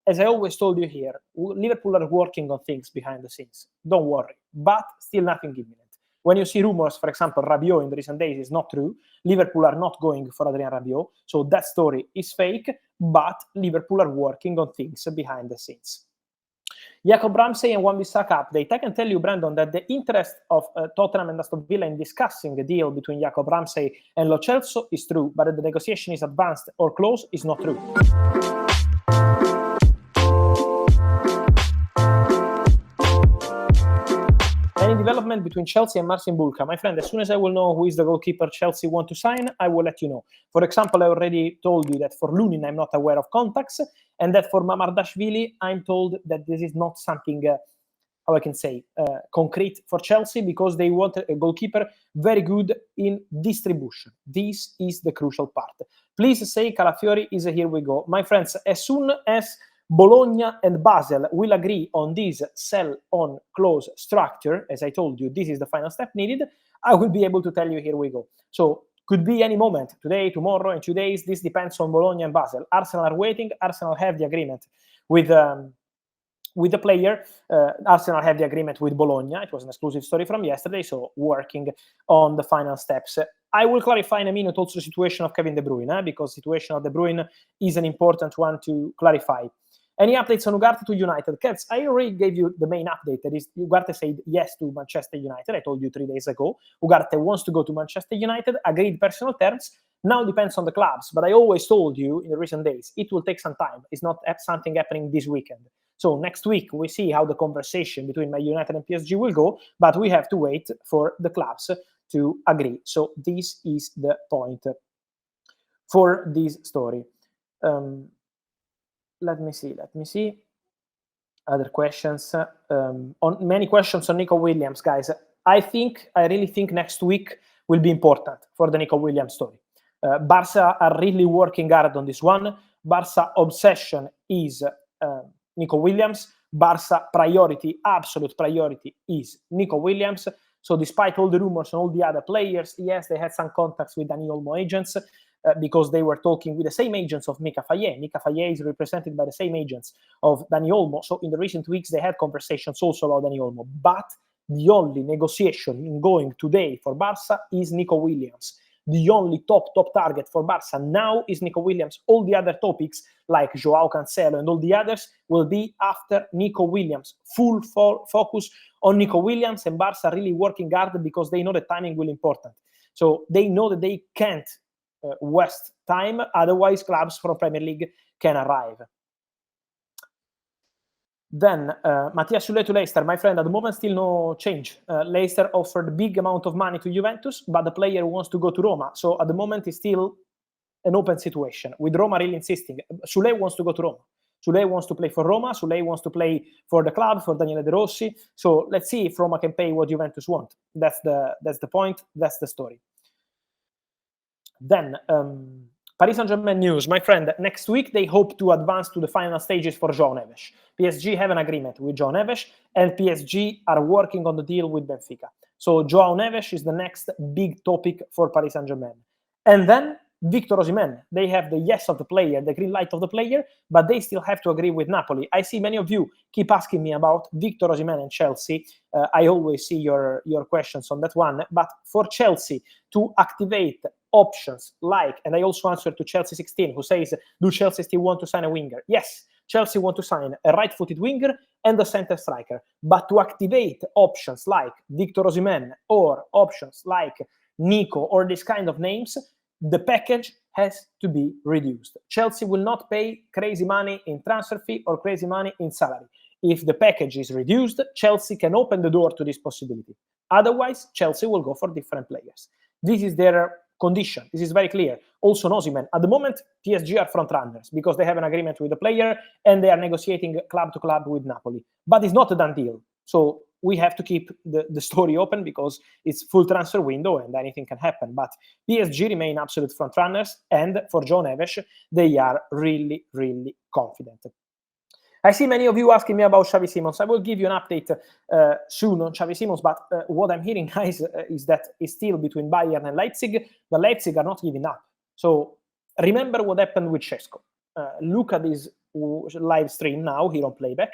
as I always told you here, Liverpool are working on things behind the scenes. Don't worry, but still nothing imminent. When you see rumors, for example, Rabiot in the recent days is not true. Liverpool are not going for Adrien Rabiot, so that story is fake, but Liverpool are working on things behind the scenes. Jacob Ramsey and Wan-Bissaka update. I can tell you, Brandon, that the interest of Tottenham and Aston Villa in discussing a deal between Jacob Ramsey and Lo Celso is true, but that the negotiation is advanced or close is not true. Any development between Chelsea and Marcin Bulka? My friend, as soon as I will know who is the goalkeeper Chelsea want to sign, I will let you know. For example, I already told you that for Lunin, I'm not aware of contacts, and that for Mamardashvili, I'm told that this is not something, how I can say, concrete for Chelsea, because they want a goalkeeper very good in distribution. This is the crucial part. Please say Calafiori is a here we go. My friends, as soon as Bologna and Basel will agree on this sell-on-close structure, as I told you, this is the final step needed, I will be able to tell you here we go. So, could be any moment, today, tomorrow, in 2 days, this depends on Bologna and Basel. Arsenal are waiting, Arsenal have the agreement with the player, Arsenal have the agreement with Bologna, it was an exclusive story from yesterday, so working on the final steps. I will clarify in a minute also the situation of Kevin De Bruyne, because the situation of De Bruyne is an important one to clarify. Any updates on Ugarte to United? Kevs, I already gave you the main update. That is, Ugarte said yes to Manchester United. I told you 3 days ago. Ugarte wants to go to Manchester United, agreed personal terms. Now depends on the clubs. But I always told you in the recent days, it will take some time. It's not something happening this weekend. So next week, we see how the conversation between Man United and PSG will go. But we have to wait for the clubs to agree. So this is the point for this story. Let me see. Other questions. On many questions on Nico Williams, guys. I really think next week will be important for the Nico Williams story. Barca are really working hard on this one. Barca obsession is Nico Williams. Barca priority, absolute priority, is Nico Williams. So despite all the rumors and all the other players, yes, they had some contacts with Dani Olmo agents, because they were talking with the same agents of Mika Faye. Mika Faye is represented by the same agents of Dani Olmo. So in the recent weeks, they had conversations also about Dani Olmo. But the only negotiation going today for Barca is Nico Williams. The only top target for Barca now is Nico Williams. All the other topics, like Joao Cancelo and all the others, will be after Nico Williams. Full focus on Nico Williams, and Barca really working hard because they know the timing will be important. So they know that they can't waste time, otherwise clubs from Premier League can arrive. Then Mattia Sule to Leicester. My friend, at the moment still no change. Leicester offered big amount of money to Juventus, but the player wants to go to Roma. So at the moment it's still an open situation, with Roma really insisting. Sule wants to go to Roma. Sule wants to play for Roma. Sule wants to play for the club, for Daniele De Rossi. So let's see if Roma can pay what Juventus want. That's the point. That's the story. Then Paris Saint-Germain news. My friend, next week they hope to advance to the final stages for João Neves. PSG have an agreement with João Neves, and PSG are working on the deal with Benfica. So João Neves is the next big topic for Paris Saint-Germain. And then Victor Osimhen. They have the yes of the player, the green light of the player, but they still have to agree with Napoli. I see many of you keep asking me about Victor Osimhen and Chelsea. I always see your questions on that one. But for Chelsea to activate options like, and I also answered to Chelsea 16, who says, do Chelsea still want to sign a winger? Yes, Chelsea want to sign a right-footed winger and a center striker. But to activate options like Victor Osimhen or options like Nico or this kind of names, the package has to be reduced. Chelsea will not pay crazy money in transfer fee or crazy money in salary. If the package is reduced, Chelsea can open the door to this possibility. Otherwise, Chelsea will go for different players. This is their condition. This is very clear. Also, Osimhen. At the moment, PSG are front runners because they have an agreement with the player and they are negotiating club to club with Napoli. But it's not a done deal. So we have to keep the story open because it's full transfer window and anything can happen. But PSG remain absolute front runners, and for João Neves, they are really, really confident. I see many of you asking me about Xavi Simons. I will give you an update soon on Xavi Simons, but what I'm hearing, guys, is that it's still between Bayern and Leipzig. The Leipzig are not giving up. So remember what happened with Šeško. Look at this live stream now here on Playback.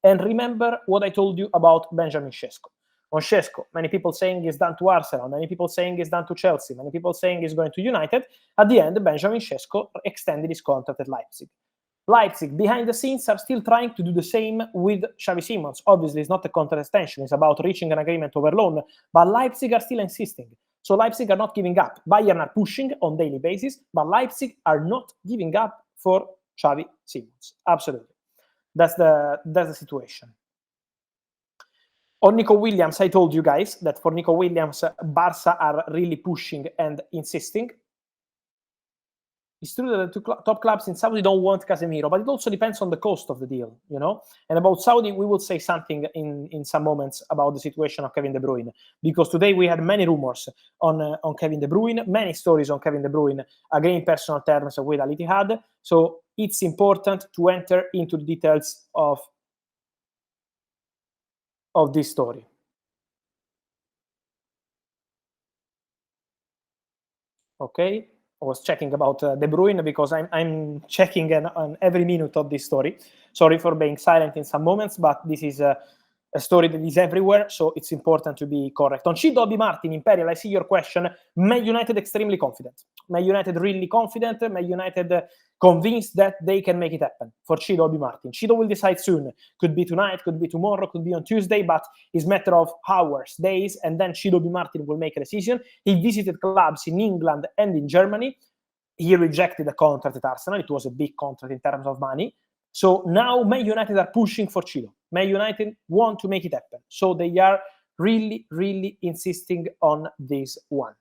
And remember what I told you about Benjamin Sesko. On Sesko, many people saying he's done to Arsenal, many people saying he's done to Chelsea, many people saying he's going to United. At the end, Benjamin Sesko extended his contract at Leipzig. Leipzig, behind the scenes, are still trying to do the same with Xavi Simons. Obviously, it's not a contract extension. It's about reaching an agreement over loan. But Leipzig are still insisting. So Leipzig are not giving up. Bayern are pushing on daily basis, but Leipzig are not giving up for Xavi Simons. Absolutely. That's the situation. On Nico Williams, I told you guys that for Nico Williams, Barca are really pushing and insisting. It's true that the two top clubs in Saudi don't want Casemiro, but it also depends on the cost of the deal, you know? And about Saudi, we will say something in some moments about the situation of Kevin De Bruyne, because today we had many rumors on Kevin De Bruyne, many stories on Kevin De Bruyne, again, personal terms with Al Ittihad. So it's important to enter into the details of this story. Okay. I was checking about De Bruyne because I'm checking on every minute of this story. Sorry for being silent in some moments, but this is a story that is everywhere, so it's important to be correct. On Chido Obi Martin, Imperial, I see your question. Man United extremely confident. Man United really confident. Man United convinced that they can make it happen for Chido Obi Martin. Chido will decide soon. Could be tonight, could be tomorrow, could be on Tuesday, but it's a matter of hours, days, and then Chido Obi Martin will make a decision. He visited clubs in England and in Germany. He rejected the contract at Arsenal. It was a big contract in terms of money. So now Man United are pushing for Chido. Man United want to make it happen. So they are really, really insisting on this one.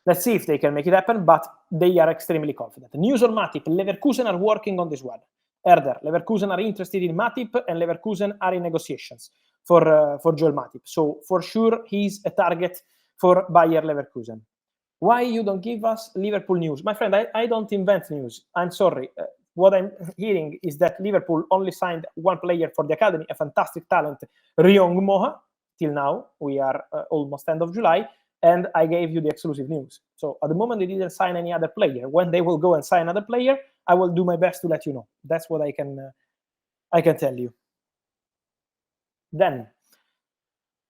Let's see if they can make it happen, but they are extremely confident. News on Matip. Leverkusen are working on this one. Erder, Leverkusen are interested in Matip, and Leverkusen are in negotiations for Joel Matip. So for sure, he's a target for Bayer Leverkusen. Why you don't give us Liverpool news? My friend, I don't invent news. I'm sorry. What I'm hearing is that Liverpool only signed one player for the academy, a fantastic talent, Ryong Moha. Till now, we are almost end of July, and I gave you the exclusive news. So at the moment, they didn't sign any other player. When they will go and sign another player, I will do my best to let you know. That's what I can tell you. Then,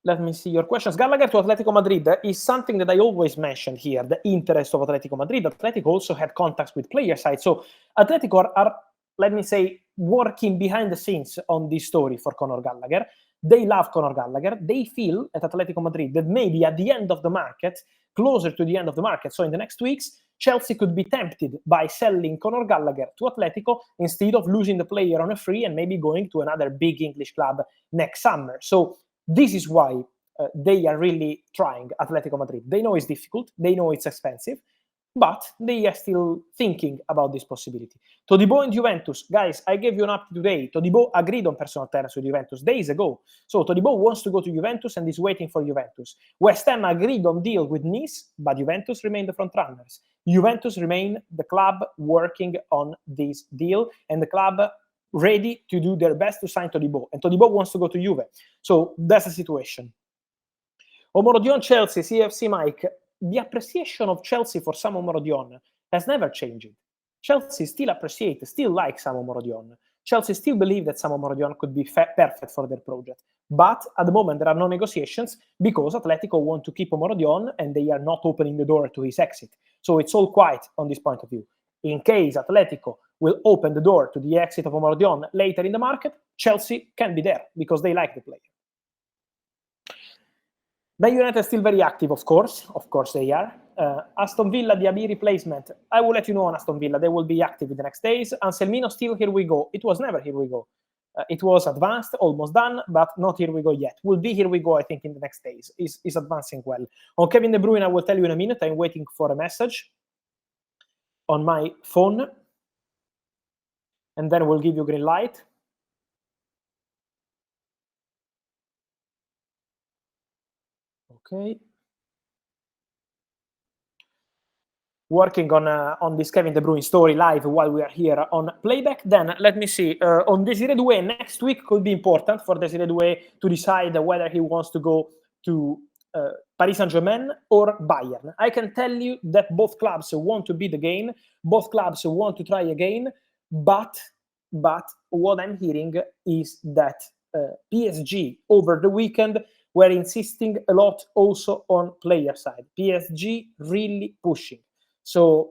let me see your questions. Gallagher to Atletico Madrid is something that I always mention here, the interest of Atletico Madrid. Atletico also had contacts with player side. So Atletico are, let me say, working behind the scenes on this story for Conor Gallagher. They love Conor Gallagher. They feel at Atletico Madrid that maybe at the end of the market, closer to the end of the market, so in the next weeks, Chelsea could be tempted by selling Conor Gallagher to Atletico instead of losing the player on a free and maybe going to another big English club next summer. So this is why they are really trying, Atletico Madrid. They know it's difficult, they know it's expensive, but they are still thinking about this possibility. Todibo and Juventus. Guys, I gave you an update today. Todibo agreed on personal terms with Juventus days ago. So Todibo wants to go to Juventus and is waiting for Juventus. West Ham agreed on deal with Nice, but Juventus remain the front runners. Juventus remain the club working on this deal, and the club ready to do their best to sign Todibo. And Todibo wants to go to Juve. So that's the situation. Omorodion Chelsea, CFC Mike. The appreciation of Chelsea for Sam Omorodion has never changed. Chelsea still appreciate, still like Sam Omorodion. Chelsea still believe that Sam Omorodion could be perfect for their project. But at the moment, there are no negotiations because Atletico want to keep Omorodion and they are not opening the door to his exit. So it's all quiet on this point of view. In case Atletico will open the door to the exit of Omorodion later in the market, Chelsea can be there because they like the player. Man United is still very active, of course they are. Aston Villa, Diaby replacement. I will let you know on Aston Villa. They will be active in the next days. Anselmino still here we go. It was never here we go. It was advanced, almost done, but not here we go yet. Will be here we go, I think, in the next days. Is advancing well. On Kevin De Bruyne, I will tell you in a minute. I'm waiting for a message on my phone. And then we'll give you green light. Okay. Working on this Kevin De Bruyne story live while we are here on Playback. Then let me see. On Desiree Doué, next week could be important for Desiree Doué to decide whether he wants to go to Paris Saint-Germain or Bayern. I can tell you that both clubs want to beat the game. Both clubs want to try again. But but what I'm hearing is that PSG over the weekend were insisting a lot also on player side. PSG really pushing. So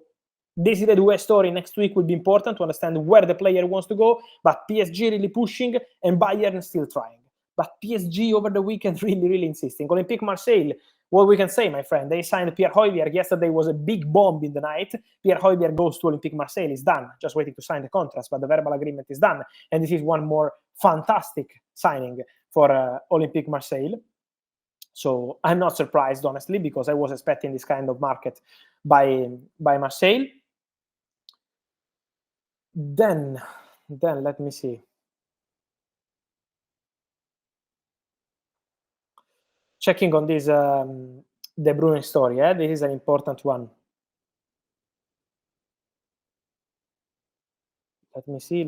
this is the Due story next week will be important to understand where the player wants to go, but PSG really pushing and Bayern still trying. But PSG over the weekend really insisting. Olympique Marseille, what we can say, my friend, they signed Pierre Højbjerg. Yesterday was a big bomb in the night. Pierre Højbjerg goes to Olympique Marseille, is done, just waiting to sign the contract, but the verbal agreement is done. And this is one more fantastic signing for Olympique Marseille. So I'm not surprised, honestly, because I was expecting this kind of market by Marseille. Then let me see. Checking on this De Bruyne story. This is an important one. Let me see.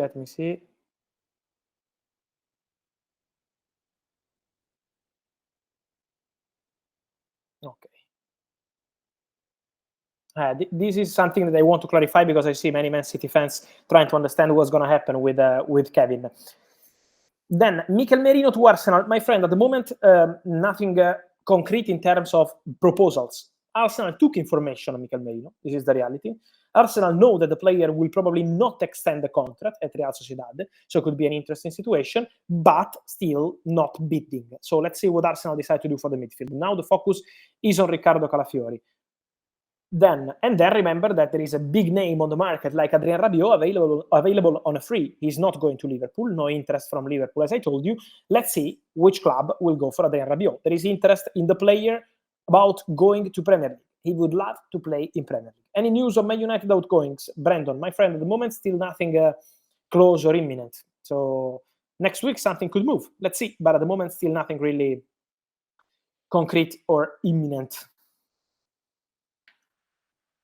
Okay. This is something that I want to clarify because I see many Man City fans trying to understand what's going to happen with Kevin. Then Mikel Merino to Arsenal. My friend, at the moment, nothing concrete in terms of proposals. Arsenal took information on Mikel Merino. This is the reality. Arsenal know that the player will probably not extend the contract at Real Sociedad, so it could be an interesting situation, but still not bidding. So let's see what Arsenal decide to do for the midfield. Now the focus is on Riccardo Calafiori. Then remember that there is a big name on the market like Adrien Rabiot available on a free. He's not going to Liverpool. No interest from Liverpool, as I told you. Let's see which club will go for Adrien Rabiot. There is interest in the player about going to Premier League. He would love to play in Premier League. Any news on Man United outgoings? Brandon, my friend, at the moment, still nothing close or imminent. So next week, something could move. Let's see. But at the moment, still nothing really concrete or imminent.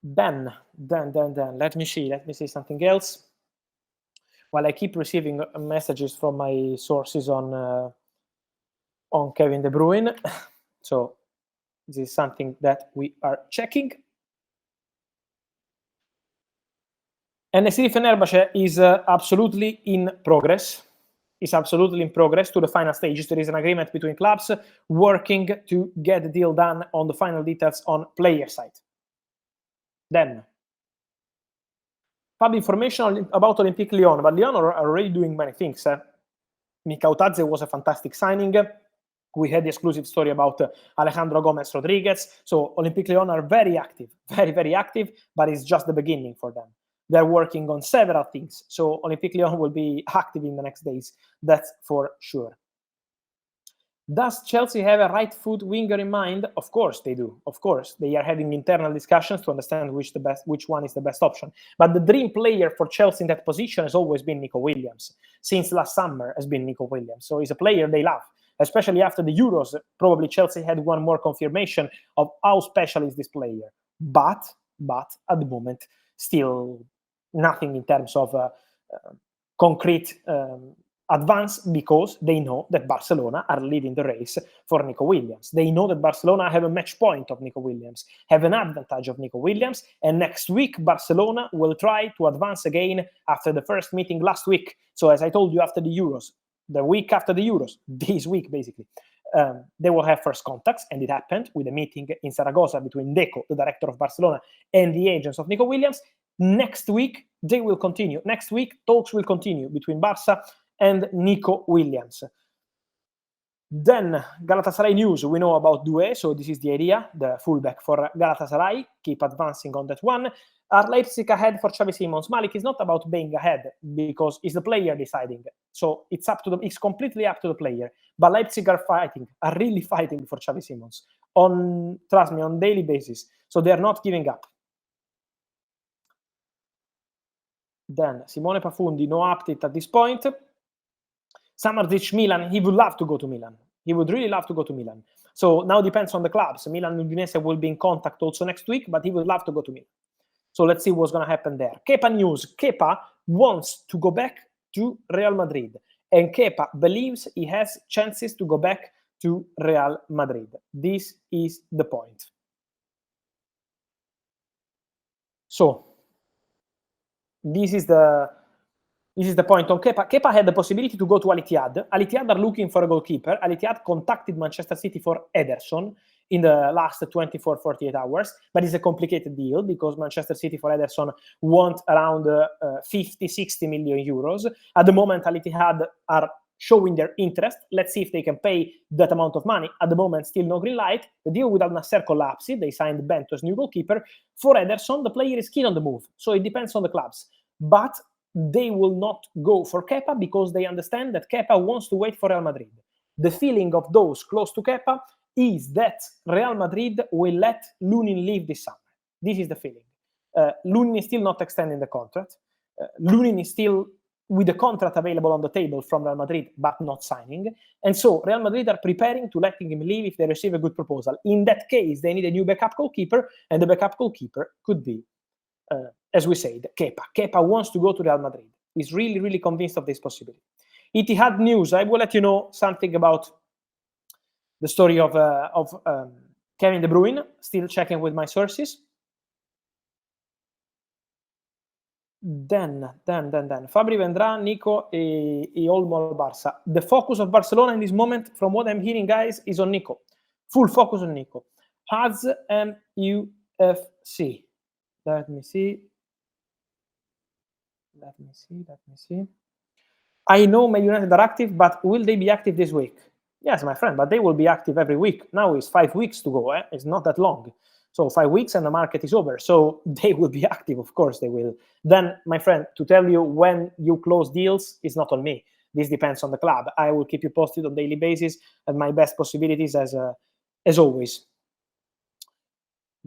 Then let me see something else. While I keep receiving messages from my sources on Kevin De Bruyne, so this is something that we are checking. NSC Fenerbahce is absolutely in progress. It's absolutely in progress to the final stages. There is an agreement between clubs working to get the deal done on the final details on player side. Then, Fab, information about Olympique Lyon, but Lyon are already doing many things. Mika Utadze was a fantastic signing. We had the exclusive story about Alejandro Gomez Rodriguez. So Olympique Lyon are very active, very active, but it's just the beginning for them. They're working on several things. So Olympique Lyon will be active in the next days. That's for sure. Does Chelsea have a right foot winger in mind? Of course they do. Of course. They are having internal discussions to understand which one is the best option. But the dream player for Chelsea in that position has always been Nico Williams. Since last summer has been Nico Williams. So he's a player they love. Especially after the Euros, probably Chelsea had one more confirmation of how special is this player. But at the moment, still nothing in terms of concrete advance, because they know that Barcelona are leading the race for Nico Williams. They know that Barcelona have a match point of Nico Williams, have an advantage of Nico Williams, and next week Barcelona will try to advance again after the first meeting last week. So as I told you, after the Euros, the week after the Euros, this week basically, they will have first contacts, and it happened with a meeting in Zaragoza between Deco, the director of Barcelona, and the agents of Nico Williams. Next week, they will continue. Next week, talks will continue between Barca and Nico Williams. Then Galatasaray news, we know about Due, so this is the idea, the fullback for Galatasaray. Keep advancing on that one. Are Leipzig ahead for Xavi Simons? Malik, is not about being ahead because it's the player deciding. So it's completely up to the player. But Leipzig are really fighting for Xavi Simons trust me, on daily basis. So they are not giving up. Then Simone Pafundi, no update at this point. Samardzic, Milan, he would love to go to Milan. He would really love to go to Milan. So now depends on the clubs. Milan Udinese will be in contact also next week, but he would love to go to Milan. So let's see what's going to happen there. Kepa news. Kepa wants to go back to Real Madrid. And Kepa believes he has chances to go back to Real Madrid. This is the point. So this is the This is the point on Kepa. Kepa had the possibility to go to Al Ittihad. Al Ittihad are looking for a goalkeeper. Al Ittihad contacted Manchester City for Ederson in the last 24, 48 hours. But it's a complicated deal because Manchester City for Ederson want around 50, 60 million euros. At the moment, Al Ittihad are showing their interest. Let's see if they can pay that amount of money. At the moment, still no green light. The deal with Al Nassr collapsed. They signed Bento as new goalkeeper. For Ederson, the player is keen on the move. So it depends on the clubs. But they will not go for Kepa because they understand that Kepa wants to wait for Real Madrid. The feeling of those close to Kepa is that Real Madrid will let Lunin leave this summer. This is the feeling. Lunin is still not extending the contract. Lunin is still with the contract available on the table from Real Madrid, but not signing. And so Real Madrid are preparing to letting him leave if they receive a good proposal. In that case, they need a new backup goalkeeper, and the backup goalkeeper could be as we said, Kepa. Kepa wants to go to Real Madrid. He's really, really convinced of this possibility. Etihad news. I will let you know something about the story of Kevin De Bruyne. Still checking with my sources. Then. Fabri vendrà, Nico e Olmo al Barça. The focus of Barcelona in this moment, from what I'm hearing, guys, is on Nico. Full focus on Nico. Has MUFC. Let me see. I know Man United are active, but will they be active this week? Yes, my friend, but they will be active every week. Now it's 5 weeks to go. It's not that long. So 5 weeks and the market is over. So they will be active. Of course they will. Then, my friend, to tell you when you close deals is not on me. This depends on the club. I will keep you posted on a daily basis and my best possibilities as always.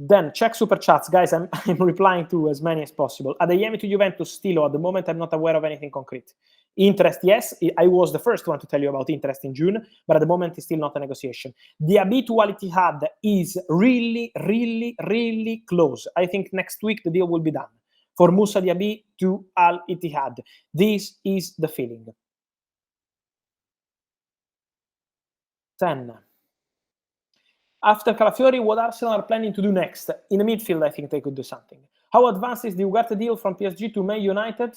Then check super chats, guys. I'm replying to as many as possible. Adeyemi to Juventus, Stilo. At the moment, I'm not aware of anything concrete. Interest, yes. I was the first one to tell you about interest in June, but at the moment, it's still not a negotiation. Diaby to Al Ittihad is really, really, really close. I think next week the deal will be done. For Moussa Diaby to Al Ittihad. This is the feeling. 10. After Calafiori, what Arsenal are planning to do next? In the midfield, I think they could do something. How advanced is the Ugarte deal from PSG to Man United?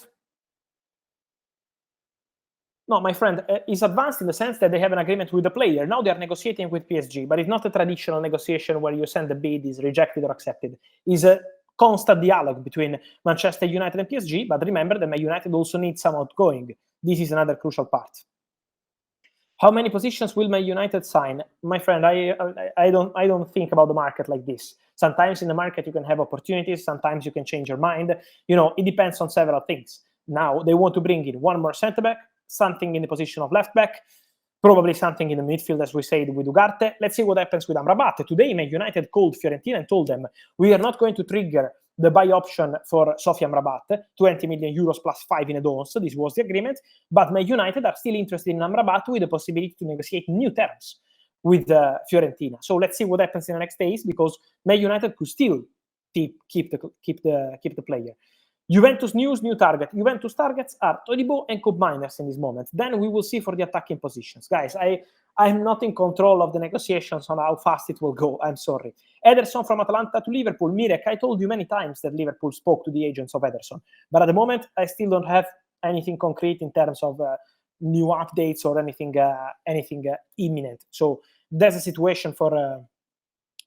No, my friend, it's advanced in the sense that they have an agreement with the player. Now they are negotiating with PSG, but it's not a traditional negotiation where you send the bid, is rejected or accepted. It's a constant dialogue between Manchester United and PSG, but remember that Man United also needs some outgoing. This is another crucial part. How many positions will Man United sign? My friend, I don't think about the market like this. Sometimes in the market you can have opportunities. Sometimes you can change your mind. It depends on several things. Now they want to bring in one more centre back, something in the position of left back, probably something in the midfield, as we said with Ugarte. Let's see what happens with Amrabat. Today, Man United called Fiorentina and told them we are not going to trigger the buy option for Sofian Amrabat, 20 million euros plus 5 in advance. This was the agreement. But Man United are still interested in Amrabat with the possibility to negotiate new terms with Fiorentina. So let's see what happens in the next days, because Man United could still keep the player. Juventus news, new target. Juventus targets are Todibo and Cobb Miners in this moment. Then we will see for the attacking positions. Guys, I'm not in control of the negotiations on how fast it will go. I'm sorry. Ederson from Atalanta to Liverpool. Mirek, I told you many times that Liverpool spoke to the agents of Ederson. But at the moment, I still don't have anything concrete in terms of new updates or anything imminent. So there's a situation for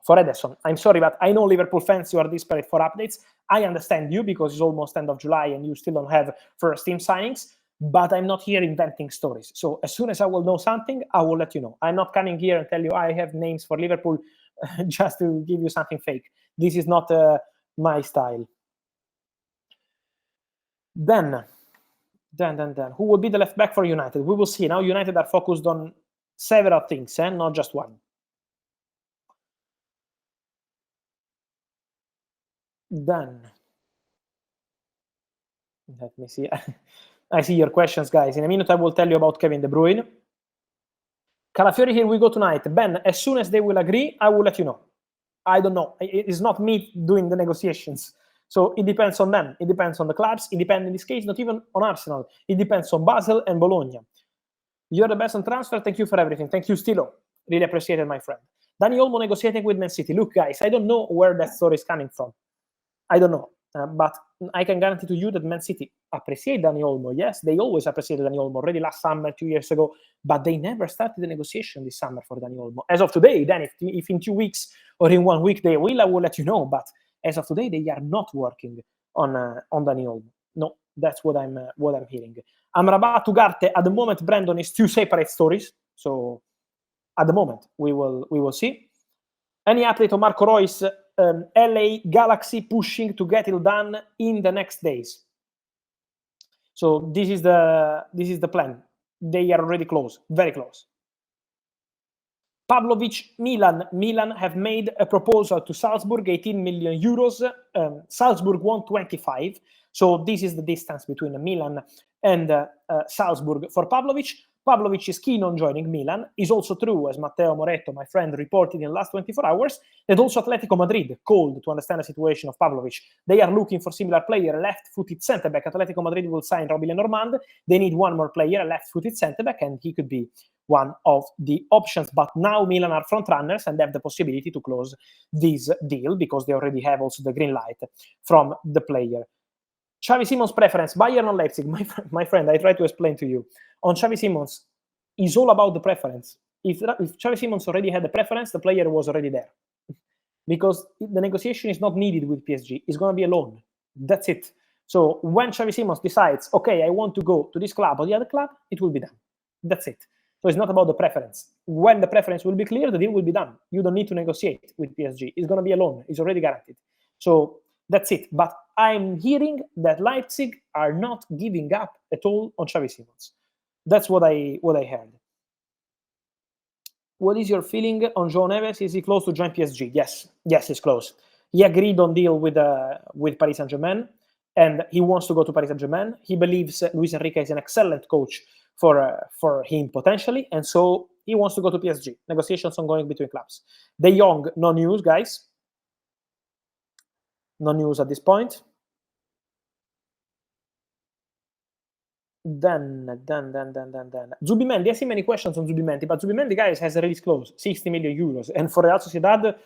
Ederson. I'm sorry, but I know Liverpool fans, you are desperate for updates. I understand you because it's almost end of July and you still don't have first team signings, but I'm not here inventing stories. So as soon as I will know something, I will let you know. I'm not coming here and tell you I have names for Liverpool just to give you something fake. This is not my style. Then, who will be the left back for United? We will see. Now United are focused on several things, not just one. Then, let me see. I see your questions, guys. In a minute, I will tell you about Kevin De Bruyne. Calafiori, here we go tonight. Ben, as soon as they will agree, I will let you know. I don't know. It is not me doing the negotiations. So it depends on them. It depends on the clubs. It depends, in this case, not even on Arsenal. It depends on Basel and Bologna. You're the best on transfer. Thank you for everything. Thank you, Stilo. Really appreciate it, my friend. Dani Olmo negotiating with Man City. Look, guys, I don't know where that story is coming from. I don't know. But I can guarantee to you that Man City appreciate Dani Olmo. Yes, they always appreciated Dani Olmo already last summer, 2 years ago, but they never started the negotiation this summer for Dani Olmo. As of today, then if in 2 weeks or in 1 week they will, I will let you know. But as of today, they are not working on Dani Olmo. No, that's what I'm hearing. Amrabat, Ugarte, at the moment, Brandon, is 2 separate stories. So at the moment, we will see. Any update on Marco Reus? LA Galaxy pushing to get it done in the next days. So this is the plan. They are already close, very close. Pavlovic, Milan have made a proposal to Salzburg, 18 million euros. Salzburg won 25. So this is the distance between Milan and Salzburg for Pavlovic. Pavlovic is keen on joining Milan. It's also true, as Matteo Moretto, my friend, reported in the last 24 hours, that also Atletico Madrid called to understand the situation of Pavlovic. They are looking for similar player, left-footed centre-back. Atletico Madrid will sign Robbie Lenormand. They need one more player, a left-footed centre-back, and he could be one of the options. But now Milan are front-runners and have the possibility to close this deal because they already have also the green light from the player. Xavi Simons preference, Bayern or Leipzig? My friend, I try to explain to you. On Xavi Simons, it's all about the preference. If Xavi Simons already had the preference, the player was already there. Because the negotiation is not needed with PSG. It's going to be a loan. That's it. So when Xavi Simons decides, okay, I want to go to this club or the other club, it will be done. That's it. So it's not about the preference. When the preference will be clear, the deal will be done. You don't need to negotiate with PSG. It's going to be a loan. It's already guaranteed. So that's it. But I'm hearing that Leipzig are not giving up at all on Xavi Simons. That's what I heard. What is your feeling on João Neves? Is he close to join PSG? Yes, he's close. He agreed on deal with Paris Saint-Germain, and he wants to go to Paris Saint-Germain. He believes Luis Enrique is an excellent coach for him potentially, and so he wants to go to PSG. Negotiations ongoing between clubs. De Jong, no news, guys. No news at this point. Then Zubimendi. I see many questions on Zubimendi, but Zubimendi, guys, has a release clause, 60 million euros. And for Real Sociedad,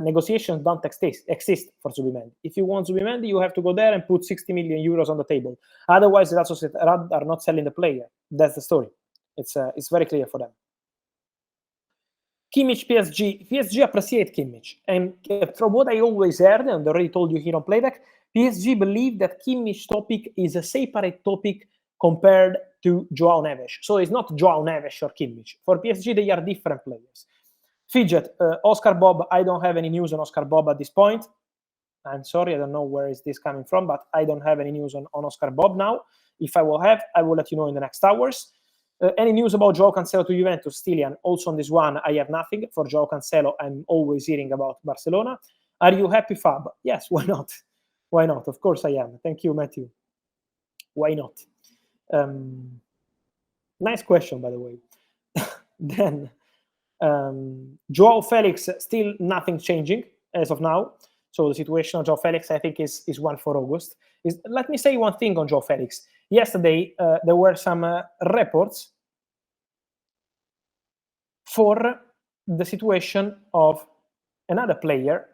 negotiations don't exist for Zubimendi. If you want Zubimendi, you have to go there and put 60 million euros on the table. Otherwise, Real Sociedad are not selling the player. That's the story. It's very clear for them. Kimmich, PSG appreciate Kimmich. And from what I always heard, and I already told you here on Playback, PSG believe that Kimmich topic is a separate topic compared to João Neves. So it's not João Neves or Kimmich. For PSG, they are different players. Fidget, Oscar Bob, I don't have any news on Oscar Bob at this point. I'm sorry, I don't know where is this coming from, but I don't have any news on Oscar Bob now. If I will have, I will let you know in the next hours. Any news about João Cancelo to Juventus? Stilian, also on this one, I have nothing. For João Cancelo, I'm always hearing about Barcelona. Are you happy, Fab? Yes, why not? Why not? Of course I am. Thank you, Matthew. Why not? Nice question, by the way. Then, João Felix, still nothing changing as of now. So the situation of João Felix, I think, is one for August. Let me say one thing on João Felix. Yesterday, there were some reports for the situation of another player,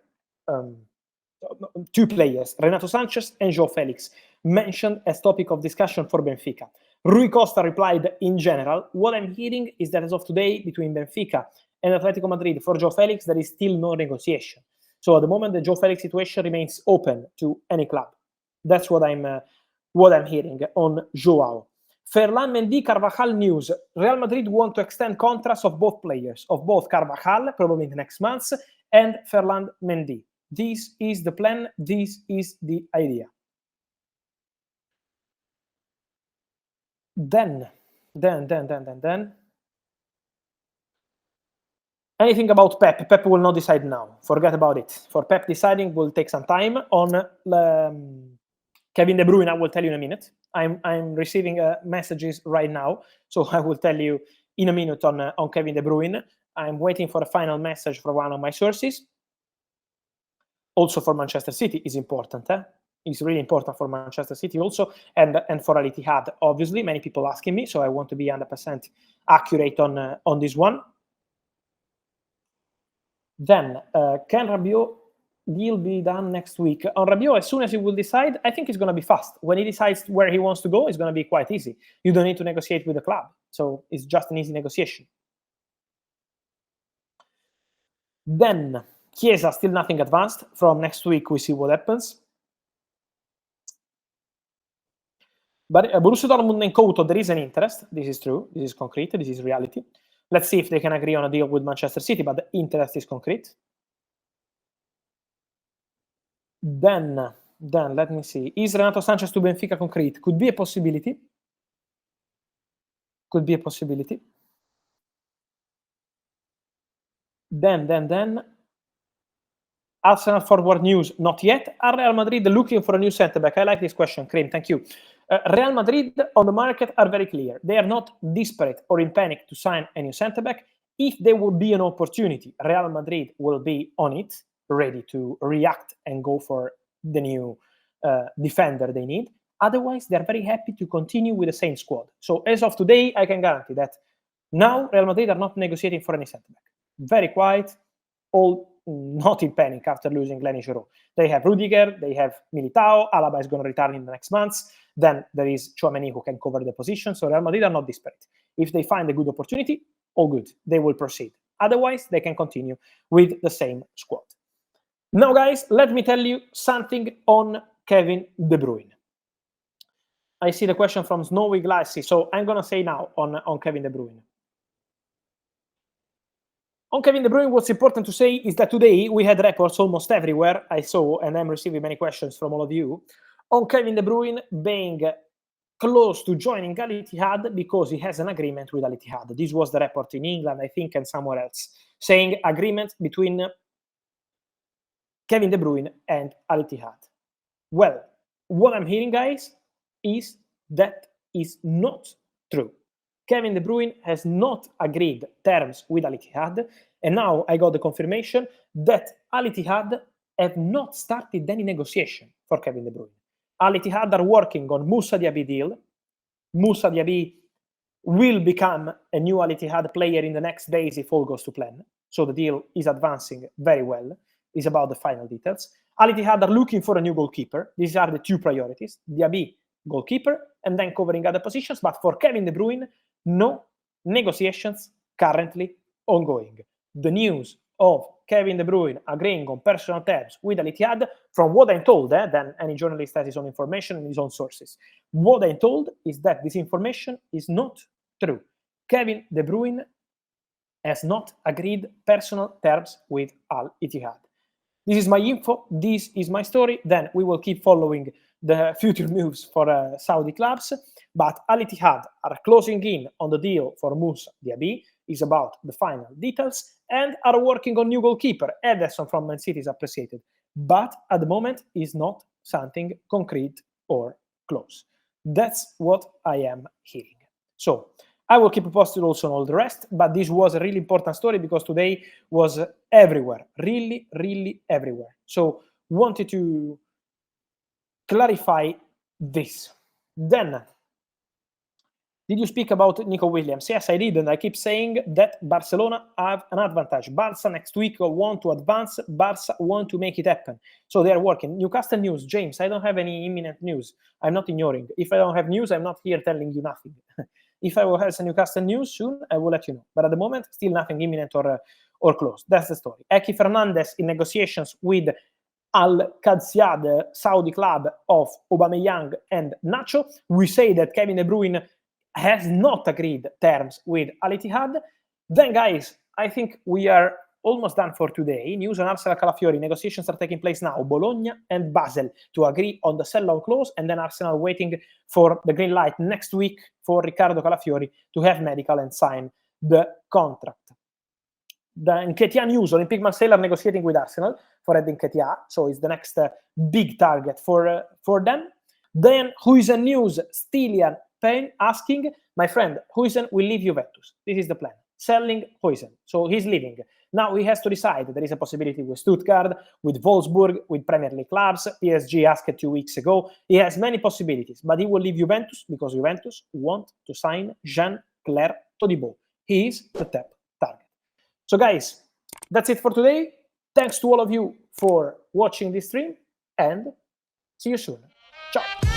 2 players, Renato Sanchez and João Felix, mentioned as topic of discussion for Benfica. Rui Costa replied, in general, what I'm hearing is that as of today, between Benfica and Atletico Madrid for João Felix, there is still no negotiation. So at the moment, the João Felix situation remains open to any club. That's what I'm hearing on João. Ferland Mendy, Carvajal news. Real Madrid want to extend contracts of both players, of both Carvajal, probably in the next months, and Ferland Mendy. This is the plan. This is the idea. Then. Anything about Pep? Pep will not decide now. Forget about it. For Pep deciding will take some time. On Kevin De Bruyne, I will tell you in a minute. I'm receiving messages right now, so I will tell you in a minute on Kevin De Bruyne. I'm waiting for a final message from one of my sources. Also for Manchester City is important. It's really important for Manchester City also, and for Al Ittihad, obviously. Many people asking me, so I want to be 100% accurate on this one. Then, Ken Rabiot deal be done next week? On Rabiot, as soon as he will decide, I think it's going to be fast. When he decides where he wants to go, it's going to be quite easy. You don't need to negotiate with the club. So it's just an easy negotiation. Then, Chiesa, still nothing advanced. From next week, we see what happens. But Borussia Dortmund and Couto, there is an interest. This is true. This is concrete. This is reality. Let's see if they can agree on a deal with Manchester City, but the interest is concrete. Then let me see. Is Renato Sanchez to Benfica concrete? Could be a possibility. Could be a possibility. Then Arsenal forward news, not yet. Are Real Madrid looking for a new centre-back? I like this question, Cream, thank you. Real Madrid on the market are very clear. They are not desperate or in panic to sign a new centre-back. If there would be an opportunity, Real Madrid will be on it, ready to react and go for the new defender they need. Otherwise, they're very happy to continue with the same squad. So as of today, I can guarantee that now Real Madrid are not negotiating for any centre-back. Very quiet, all not in panic after losing Lenny Giroud. They have Rudiger, they have Militao, Alaba is going to return in the next months. Then there is Tchouaméni who can cover the position. So Real Madrid are not desperate. If they find a good opportunity, all good. They will proceed. Otherwise, they can continue with the same squad. Now, guys, let me tell you something on Kevin De Bruyne. I see the question from Snowy Glassy. So I'm going to say now on Kevin De Bruyne. On Kevin De Bruyne, what's important to say is that today we had reports almost everywhere I saw, and I'm receiving many questions from all of you, on Kevin De Bruyne being close to joining Al Ittihad because he has an agreement with Al Ittihad. This was the report in England, I think, and somewhere else, saying agreement between Kevin De Bruyne and Al Ittihad. Well, what I'm hearing, guys, is that is not true. Kevin De Bruyne has not agreed terms with Al Ittihad, and now I got the confirmation that Al Ittihad have not started any negotiation for Kevin De Bruyne. Al Ittihad are working on Moussa Diaby deal. Moussa Diaby will become a new Al Ittihad player in the next days if all goes to plan. So the deal is advancing very well. It's about the final details. Al Ittihad are looking for a new goalkeeper. These are the two priorities. Diaby, goalkeeper, and then covering other positions. But for Kevin De Bruyne, no negotiations currently ongoing. The news of Kevin De Bruyne agreeing on personal terms with Al Ittihad, from what I'm told, then any journalist has his own information and his own sources. What I'm told is that this information is not true. Kevin De Bruyne has not agreed personal terms with Al Ittihad. This is my info. This is my story. Then we will keep following the future moves for Saudi clubs. But Al Ittihad are closing in on the deal for Moussa Diaby. Is about the final details and are working on new goalkeeper. Ederson from Man City is appreciated, but at the moment is not something concrete or close. That's what I am hearing. So I will keep you posted also on all the rest, but this was a really important story because today was everywhere, really, really everywhere. So wanted to clarify this. Then, did you speak about Nico Williams? Yes, I did, and I keep saying that Barcelona have an advantage. Barca next week want to advance. Barca want to make it happen. So they are working. Newcastle news. James, I don't have any imminent news. I'm not ignoring. If I don't have news, I'm not here telling you nothing. If I will have some Newcastle news soon, I will let you know. But at the moment, still nothing imminent or close. That's the story. Eki Fernandez in negotiations with Al-Qadsiya, the Saudi club of Aubameyang and Nacho. We say that Kevin De Bruyne has not agreed terms with Al Ittihad. Then, guys, I think we are almost done for today. News on Arsenal Calafiori. Negotiations are taking place now. Bologna and Basel to agree on the sell-on clause, and then Arsenal waiting for the green light next week for Riccardo Calafiori to have medical and sign the contract. The Nketiah news. Olympique Marseille are negotiating with Arsenal for Edin Nketiah, so it's the next big target for them. Then Huijsen news. Stilian Payne asking, my friend, Huijsen will leave Juventus. This is the plan. Selling Huijsen. So he's leaving. Now he has to decide. There is a possibility with Stuttgart, with Wolfsburg, with Premier League clubs. PSG asked 2 weeks ago. He has many possibilities, but he will leave Juventus because Juventus want to sign Jean-Claire Todibo. He is the top target. So guys, that's it for today. Thanks to all of you for watching this stream, and see you soon. Ciao!